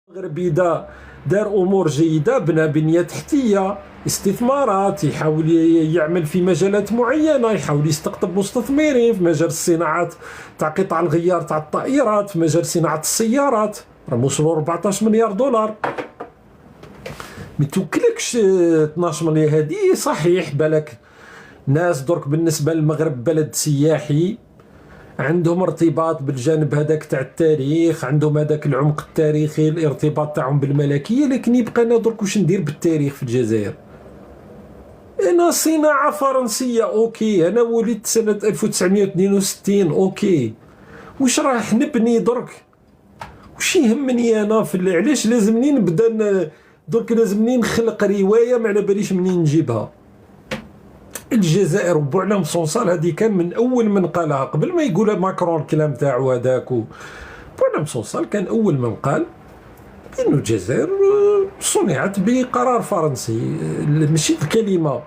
المغربي دار امور جيده، بنى بنيه تحتيه، استثمارات، يحاول يعمل في مجالات معينه، يحاول يستقطب مستثمرين في مجال الصناعات تاع قطع الغيار تاع الطائرات، في مجال صناعه السيارات، راه وصلوا 14 مليار دولار. ما توكلكش 12 مليار هذه صحيح. بالك ناس درك بالنسبه للمغرب بلد سياحي، عندهم ارتباط بالجانب هذاك تاع التاريخ، عندهم هذاك العمق التاريخي، الارتباط تاعهم بالملكيه، لكن يبقى انا درك واش ندير بالتاريخ في الجزائر؟ انا صناعه فرنسيه اوكي، انا ولدت سنه 1962 اوكي، واش راح نبني درك؟ واش يهمني انا علاش لازمني نبدا درك لازمني نخلق روايه ما على باليش منين نجيبها؟ الجزائر وبوعلام صونصال هذه كان من اول من قالها قبل ما يقول ماكرون الكلام تاعو هذاك. بوعلام صونصال كان اول من قال انه الجزائر صنعت بقرار فرنسي، ماشي الكلمه.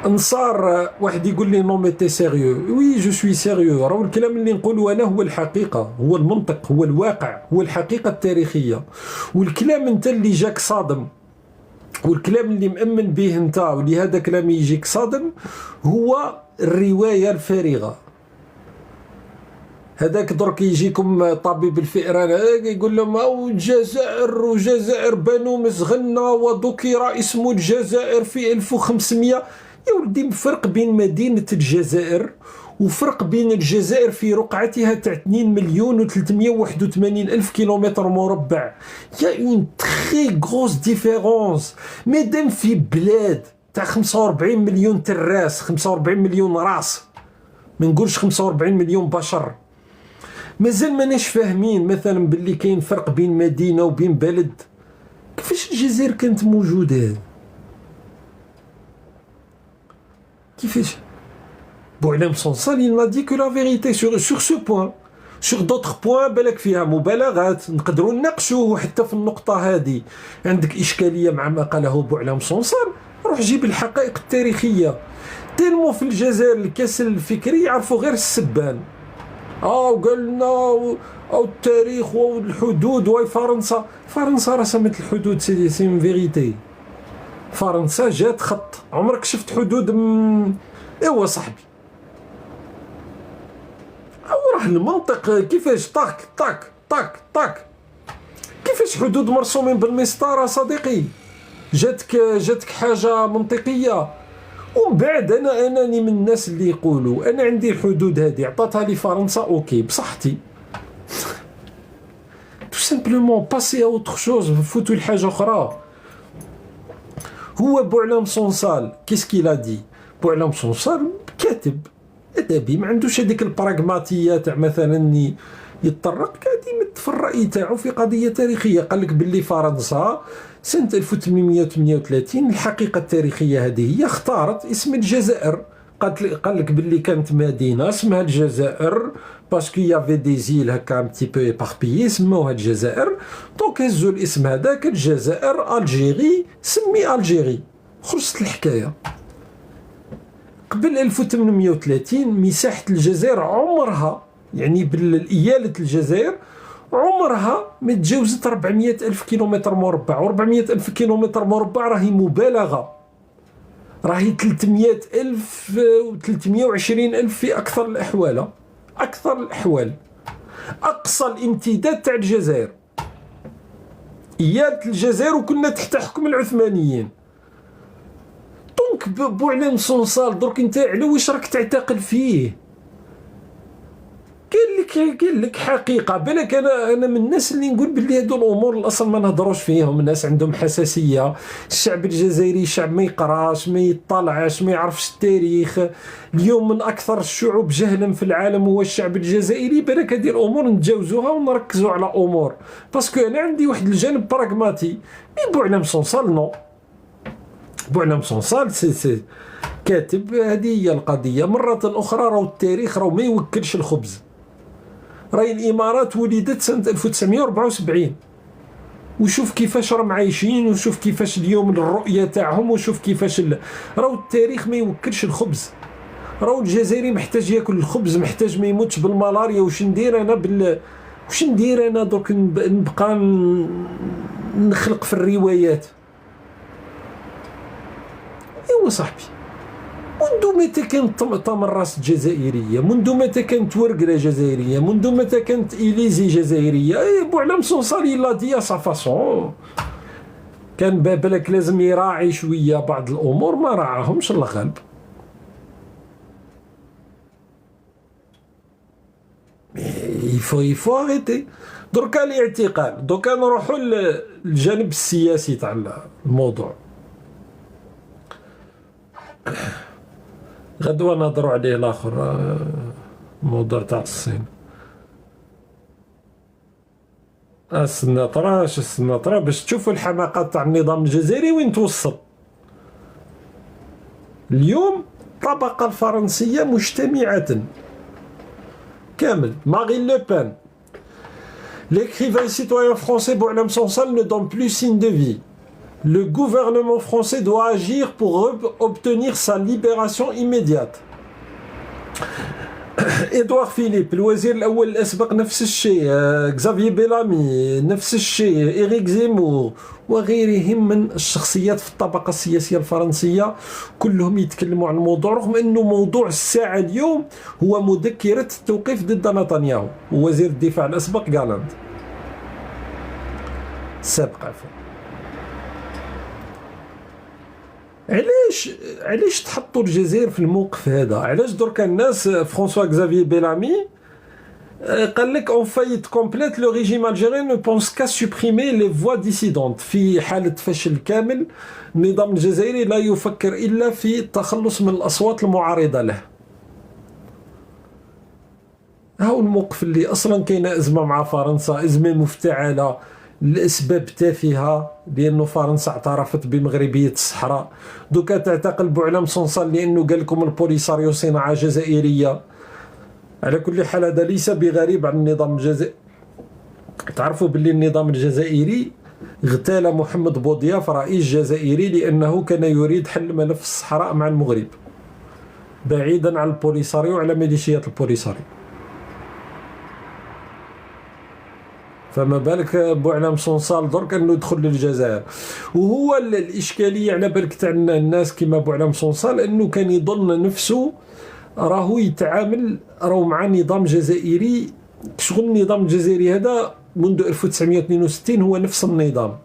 انصار واحد يقول لي نو مي تي سيريو، وي جو سوي سيريو، راهو الكلام اللي نقوله انا هو الحقيقه، هو المنطق، هو الواقع، هو الحقيقه التاريخيه. والكلام انت اللي جاك صادم، والكلام اللي مأمن به انت واللي هذا كلام يجيك صادم هو الروايه الفارغه. هذاك درك يجيكم طبيب الفئران يقول لهم او الجزائر وجزائر بنو مسغنه وذكر اسم الجزائر في 1500. يا ولدي فرق بين مدينه الجزائر وفرق بين الجزائر في رقعتها تاع 2 مليون و381 ألف كيلومتر مربع. يا اون تري غروس ديفيرونس. مادام في بلاد تاع 45 مليون تراس، 45 مليون راس، ما نقولش 45 مليون بشر، مازال ماناش فاهمين مثلا باللي كاين فرق بين مدينه وبين بلد. كيفاش الجزائر كانت موجوده؟ كيفاش؟ بوعلام صونصال il n'a dit que la vérité sur ce point. sur d'autres points بالك فيها مبالغات نقدروا نناقشوه. حتى في النقطه هذه عندك اشكاليه مع ما قاله بوعلام صونصال، روح جيب الحقائق التاريخيه. تلمو في الجزائر الكسل الفكري يعرفوا غير السبان. وقالنا او التاريخ والحدود فرنسا. فرنسا رسمت الحدود، سي اون فيريتي. فرنسا جات خط، عمرك شفت حدود ايوا صاحبي. راه المنطق كيفاش طاك طاك طاك طاك، كيفاش حدود مرسومين بالمسطره صديقي؟ جاتك حاجه منطقيه. ومن بعد انني من الناس اللي يقولوا انا عندي الحدود هذه عطاتها لي فرنسا اوكي بصحتي. تو سامبلومون باسي اوتر شوز، فوتوا الحاجه اخرى. هو بوعلام صونصال كيسكي لا دي؟ بوعلام صونصال كاتب ادبي، ما عندوش هذيك البراغماتيه تاع مثلا يتطرق كادي في الراي تاعو في قضيه تاريخيه. قال لك باللي فرنسا سنه 1838 الحقيقه التاريخيه هذه هي اختارت اسم الجزائر. قال لك باللي كانت مدينه اسمها الجزائر باسكو يافي دي زيل هكا ان تي بو ايباربيي، سموها الجزائر. دونك هزوا الاسم هذاك الجزائر الجيري، سمي الجيري، خلصت الحكايه. قبل 1830 مساحه الجزائر عمرها، يعني بالإيالة الجزائر عمرها ما تجاوزت 400 ألف كيلومتر مربع. و400 ألف كيلومتر مربع راهي مبالغة، راهي 300 ألف و 320 ألف في أكثر الأحوال. أكثر الأحوال أقصى الامتداد تاع الجزائر إيالة الجزائر، وكنا تحت حكم العثمانيين. دونك بوعلام صونصال درك انت على واش راك تعتقل فيه؟ قال لك حقيقه. بالك انا من الناس اللي نقول باللي هذو الامور الاصل ما نهضروش فيهم. الناس عندهم حساسيه. الشعب الجزائري شعب ما يقراش، ما يطلعش، ما يعرفش التاريخ. اليوم من اكثر الشعوب جهلا في العالم هو الشعب الجزائري. بالك هذه الامور نتجاوزوها ونركزوا على امور، باسكو انا عندي واحد الجانب براغماتي. مي بوعلام صونصال نو، بوعلام صونصال سي كاتب. هذه هي القضيه. مره اخرى راهو التاريخ راهو ما يوكلش الخبز. راهي الامارات ولدت سنه 1974، وشوف كيفاش راهم عايشين، وشوف كيفاش اليوم الرؤيه تاعهم، وشوف كيفاش راهو التاريخ ما يوكلش الخبز. راهو الجزائري محتاج ياكل الخبز، محتاج ما يموتش بالملاريا. واش ندير انا واش ندير انا درك نبقى نخلق في الروايات؟ ايوا صاحبي، منذ متى كانت تمراس الجزائريه؟ منذ متى كانت ورقله جزائريه؟ منذ متى كانت اليزي جزائريه؟ اي بوعلام صنصالي لا دي سا فاسون، كان بالك لازم يراعي شويه بعض الامور، ما راعاهمش الله غالب. يفو اريتي. دركا الاعتقال، دركا نروحوا للجانب السياسي تاع الموضوع. غدوه نهضروا عليه الاخر، الموضوع تاع الصين. السناطرة باش تشوفوا الحماقة تاع النظام الجزائري وين توصل. اليوم الطبقة الفرنسية مجتمعة كامل. مارين لو بان، l'écrivain citoyen français Boualem Sansal ne donne plus signe de vie. Le gouvernement français doit agir pour obtenir sa libération immédiate. إدوار فيليب الوزير الأول الأسبق نفس الشيء، غزافيي بيلامي نفس الشيء، إيريك زيمور وغيرهم من الشخصيات في الطبقة السياسية الفرنسية، كلهم يتكلموا عن الموضوع، رغم أنه موضوع الساعة اليوم هو مذكرة التوقيف ضد نتنياهو ووزير الدفاع الأسبق غالاند السابق عفوا. علاش تحطوا الجزائر في الموقف هذا؟ علاش دركا الناس فرانسوا غزافيي بيلامي قال لك اون فايت كومبليت لو ريجيم الجيريان نو بونس كا سوبريمي لي فوا ديسيدونت. في حاله فشل كامل النظام الجزائري لا يفكر الا في التخلص من الاصوات المعارضه له. هاو الموقف اللي اصلا كاينه ازمه مع فرنسا، ازمه مفتعله لاسباب تافهه، لانه فرنسا اعترفت بمغربيه الصحراء. دوكا تعتقل بوعلام صنصال لانه قال لكم البوليساريو صناعه جزائريه. على كل حال هذا ليس بغريب عن النظام الجزائري. تعرفوا باللي النظام الجزائري اغتال محمد بوضياف رئيس جزائري لانه كان يريد حل ملف الصحراء مع المغرب، بعيدا عن البوليساريو وعلى ميليشيات البوليساريو. فما بالك بوعلام صنصال درك انه يدخل للجزائر. وهو الاشكاليه على بالك تاع الناس كيما بوعلام صنصال انه كان يظن نفسه راهو يتعامل راهو مع نظام جزائري. شغل النظام الجزائري هذا منذ 1962 هو نفس النظام.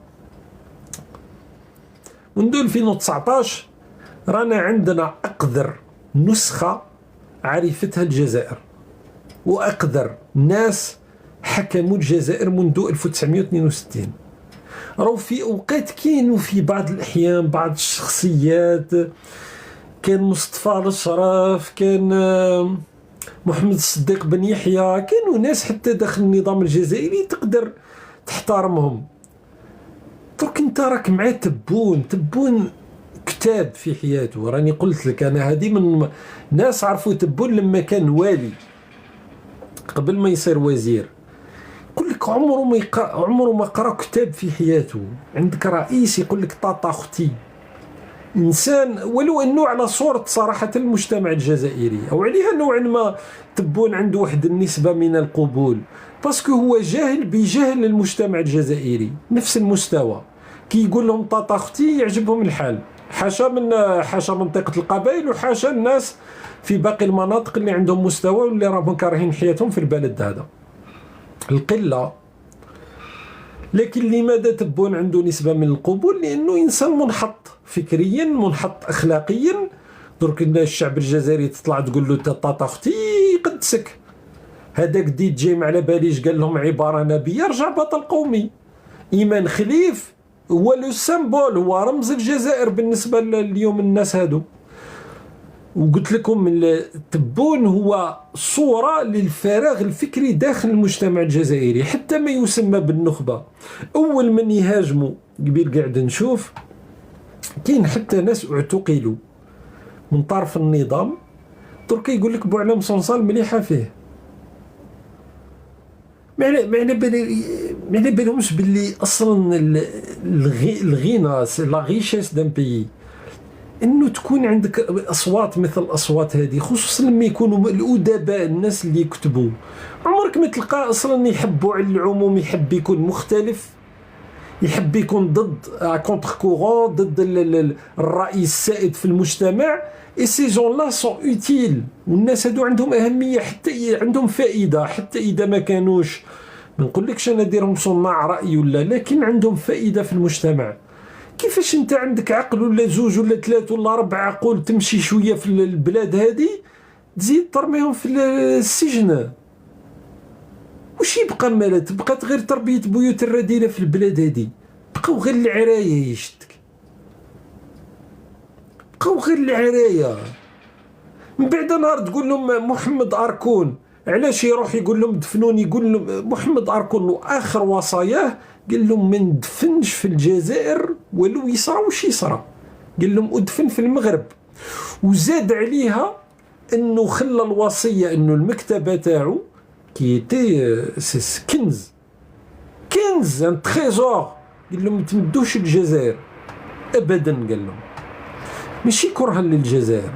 منذ 2019 رانا عندنا اقذر نسخه عرفتها الجزائر، واقذر ناس حكموا الجزائر منذ 1962. راهو في اوقات كاينوا في بعض الاحيان بعض الشخصيات، كان مصطفى الشراف، كان محمد الصديق بن يحيى، كانوا ناس حتى داخل النظام الجزائري تقدر تحترمهم. درك انت راك مع تبون كتاب في حياته. راني قلت لك انا هذه من ناس عرفوا تبون لما كان والي قبل ما يصير وزير. يقول لك عمره ما قرا كتاب في حياته. عندك رئيس يقول لك طاطا اختي، انسان ولو انه على صوره صراحه المجتمع الجزائري او عليها نوعا ما تبون عنده واحد النسبه من القبول، باسكو هو جاهل بجهل المجتمع الجزائري نفس المستوى. كي يقول لهم طاطا اختي يعجبهم الحال، حاشا منطقه القبائل وحاشا الناس في باقي المناطق اللي عندهم مستوى واللي راهم كارهين حياتهم في البلد هذا القله. لكن لماذا تبون عنده نسبه من القبول؟ لانه انسان منحط فكريا، منحط اخلاقيا. درك الشعب الجزائري تطلع تقول له طاطا اختي يقدسك. هذاك دي جي ما على باليش قال لهم عباره نبيه، رجع بطل قومي. ايمان خليف هو لو سيمبول، هو رمز الجزائر بالنسبه اليوم الناس هادو. وقلت لكم تبون هو صورة للفراغ الفكري داخل المجتمع الجزائري، حتى ما يسمى بالنخبة. أول من يهاجموا قبيل قاعد نشوف كاين حتى ناس اعتقلوا من طرف النظام، درك يقول لك بوعلام صنصال مليحة فيه. ما على بالهمش باللي أصلا الغنى لا غيشيس دان بيي انه تكون عندك اصوات مثل الاصوات هذه، خصوصا لما يكونوا الادباء الناس اللي يكتبوا. عمرك ما تلقى اصلا يحبوا على العموم، يحب يكون مختلف، يحب يكون ضد كونتر كورون، ضد الرأي السائد في المجتمع. اي سي جون لا سون اوتيل، والناس هادو عندهم اهميه، حتى عندهم فائده، حتى اذا ما كانوش، ما نقولكش انا ديرهم صناع راي ولا، لكن عندهم فائده في المجتمع. كيفاش انت عندك عقل ولا زوج ولا ثلاث ولا اربع عقول تمشي شويه في البلاد هذه تزيد ترميهم في السجن؟ وش يبقى مالا؟ تبقى غير تربيه بيوت الرذيله في البلاد هذه، بقاو غير العرايه يشتك، بقاو غير العرايه. من بعد نهار تقول لهم محمد اركون علاش يروح يقول لهم دفنوني، يقول لهم محمد اركون اخر وصاياه قال لهم ما ندفنش في الجزائر ولو يصرى وش يصرى، قال لهم ادفن في المغرب. وزاد عليها انه خلى الوصيه انه المكتبه تاعو كي تي كنز، كنز ان تريزور، قال لهم ما تمدوش الجزائر ابدا. قال لهم ماشي كرها للجزائر،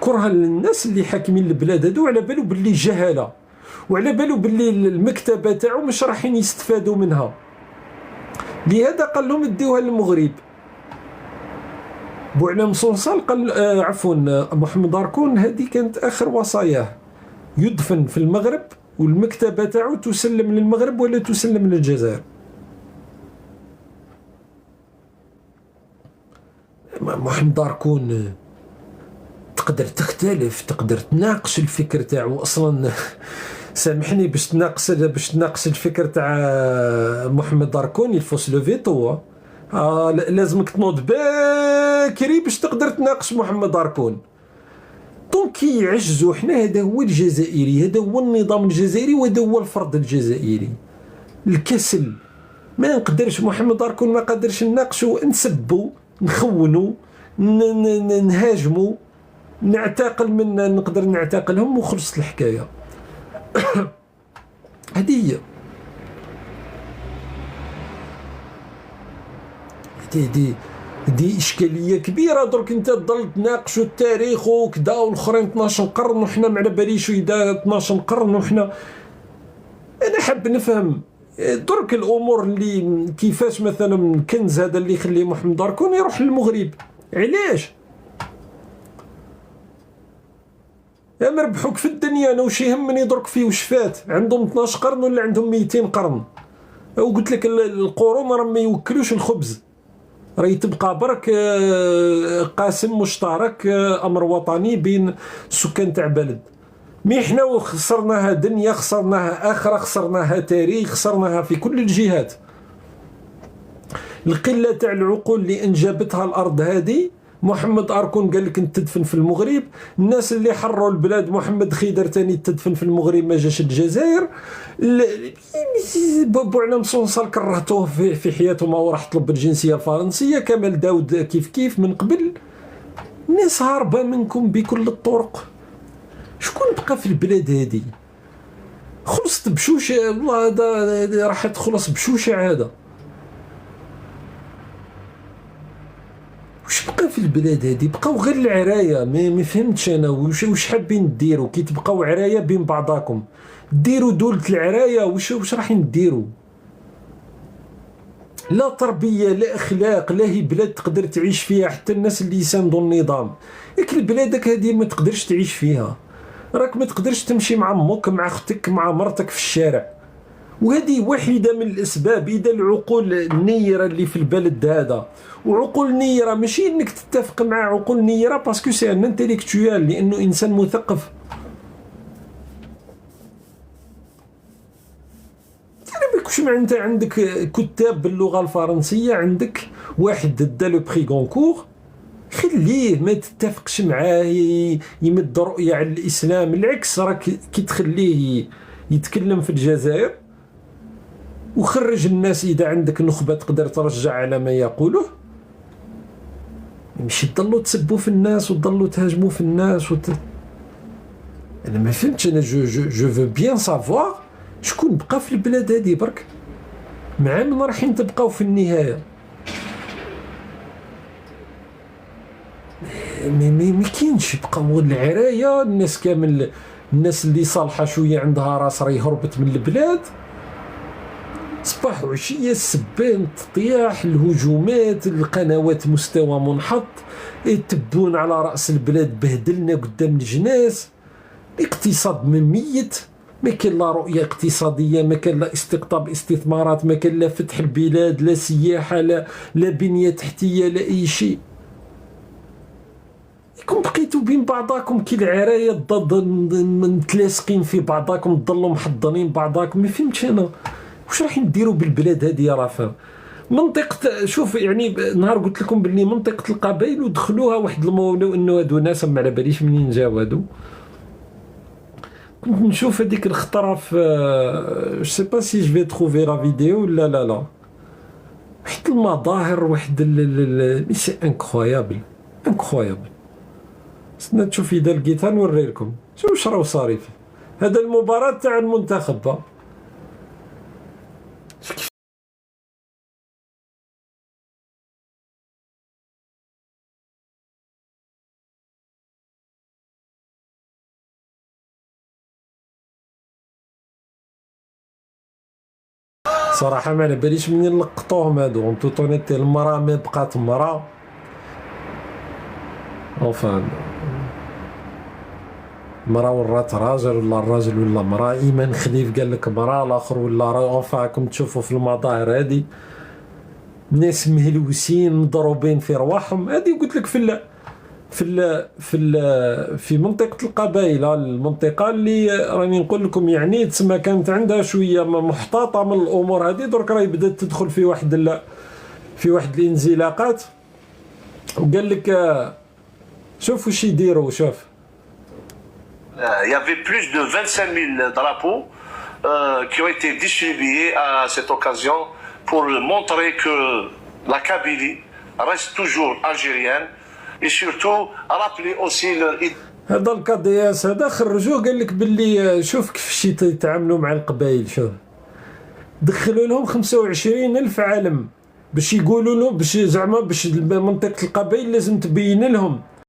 كرها للناس اللي حاكمين البلاد هذو، على بالو باللي جهاله، وعلى بالو باللي المكتبه تاعو مش رايحين يستفادوا منها، لهذا قال لهم اديوها للمغرب. بوعلام صنصال قال عفوا محمد اركون هذه كانت اخر وصاياه، يدفن في المغرب والمكتبه تاعو تسلم للمغرب ولا تسلم للجزائر. محمد اركون تقدر تختلف، تقدر تناقش الفكر تاعو اصلا. سامحني، باش تناقش الفكر تاع محمد اركون يلفوس لو فيتو، لازمك تنوض باكري باش تقدر تناقش محمد اركون. دونك يعجزوا. حنا هذا هو الجزائري، هذا هو النظام الجزائري، وهذا هو الفرد الجزائري، الكسل. ما نقدرش محمد اركون ما قدرش نناقشو، نسبو، نخونو، نهاجمو، نعتقل من نقدر نعتقلهم وخلصت الحكايه. هذه هي دي اشكاليه كبيره. درك انت تضل تناقشوا التاريخ وكذا، والاخرين 12 قرن وحنا ما على باليش اذا 12 قرن وحنا. انا حاب نفهم درك الامور اللي كيفاش مثلا كنز هذا اللي يخلي محمد اركون يروح للمغرب، علاش؟ يا مربحوك في الدنيا، انا وش يهمني درك فيه وش فات، عندهم 12 قرن ولا عندهم 200 قرن. وقلت لك القرون راه ما يوكلوش الخبز، راهي تبقى برك قاسم مشترك، امر وطني بين السكان تاع بلد. مي حنا خسرناها دنيا، خسرناها اخره، خسرناها تاريخ، خسرناها في كل الجهات. القله تاع العقول اللي انجبتها الارض هذه. محمد اركون قال لك انت تدفن في المغرب، الناس اللي حرروا البلاد محمد خيدر تاني تدفن في المغرب، ما جاش الجزائر. بوعلام صنصال كرهتوه في حياته، ما هو راح طلب الجنسيه الفرنسيه. كمال داود كيف من قبل. الناس هاربه منكم بكل الطرق. شكون بقى في البلاد هذه؟ خلصت بشوشه، والله هذا راح تخلص بشوشه هذا. وش بقى في البلاد هذه؟ بقاو غير العرايه. ما فهمتش انا وش حابين ديروا كي تبقاو عرايه بين بعضاكم. ديروا دولة العرايه، وش راح نديروا؟ لا تربيه، لا اخلاق، لا هي بلاد تقدر تعيش فيها حتى الناس اللي يساندوا النظام. ياك بلادك هذه ما تقدرش تعيش فيها، راك ما تقدرش تمشي مع امك، مع اختك، مع مرتك في الشارع. وهذه واحدة من الأسباب. إذا العقول النيرة اللي في البلد هذا، وعقول نيرة ماشي إنك تتفق مع عقول نيرة باسكو سي ان انتيليكتويال، لأنه إنسان مثقف. يعني بكش ما أنت عندك كتاب باللغة الفرنسية، عندك واحد دا لو بري غونكور، خليه ما تتفقش معاه يمد رؤية على الإسلام. العكس، راك كي تخليه يتكلم في الجزائر وخرج الناس. إذا عندك نخبة تقدر ترجع على ما يقوله، ماشي تضلوا تسبوا في الناس وتضلوا تهاجموا في الناس أنا ما فهمتش. أنا جو فو بيان سافوار شكون بقى في البلاد هذه برك، مع من رايحين تبقاو في النهاية. ما كاينش، بقاو العرايه الناس كامل، الناس اللي صالحه شويه عندها راس راهي هربت من البلاد، صباح وعشيه السبان، التطياح، الهجومات، القنوات مستوى منحط، يتبون على راس البلاد، بهدلنا قدام الجناس، الاقتصاد من ميت، ما كان لا رؤيه اقتصاديه، ما كان لا استقطاب استثمارات، ما كان لا فتح البلاد، لا سياحه، لا بنيه تحتيه، لا اي شيء. كون بقيتوا بين بعضاكم كي العرايه متلاصقين في بعضاكم، تضلوا محضنين بعضاكم، ما فهمتش انا واش راح نديروا بالبلاد هذه يا رافع. منطقه، شوف يعني نهار قلت لكم باللي منطقه القبائل ودخلوها واحد المولى انه هادو ناس ما على باليش منين جاو هادو. كنت نشوف هذيك الخطره في جو سي با سي جو في تروفي لا فيديو ولا لا، واحد المظاهر، واحد مي سي انكرويابل، انكرويابل. استنى تشوف اذا لقيتها نوري لكم. شوف واش راهو صاري فيه. هذا المباراة تاع المنتخب. صراحة ما على باليش منين لقطوهم هادو، اون توت اونيتي المرا ما بقات مرا، اوفان مرا ورات راجل، ولا الراجل ولا مرا. ايمان خليف قال لك مرا، الاخر ولا اوفا. راكم تشوفوا في المظاهر هادي ناس مهلوسين مضروبين في رواحهم. هادي قلت لك في منطقة القبائل، المنطقة اللي راني نقول لكم يعني تسمى كانت عندها شوية محتاطة من الأمور هذه، درك راهي بدات تدخل في واحد الانزلاقات. وقال لك شوف واش يديروا. شوف Il y avait plus de 25 000 drapeaux qui ont été distribués à cette occasion pour montrer que la Kabylie reste toujours algérienne et surtout rappeler aussi leur هذا القضياس هذا خرجوه، قال لك باللي شوف كيفاش يتعاملوا مع القبائل. شوف دخلوا لهم 25,000 علم باش يقولوا له، باش زعما باش منطقة القبائل لازم تبين لهم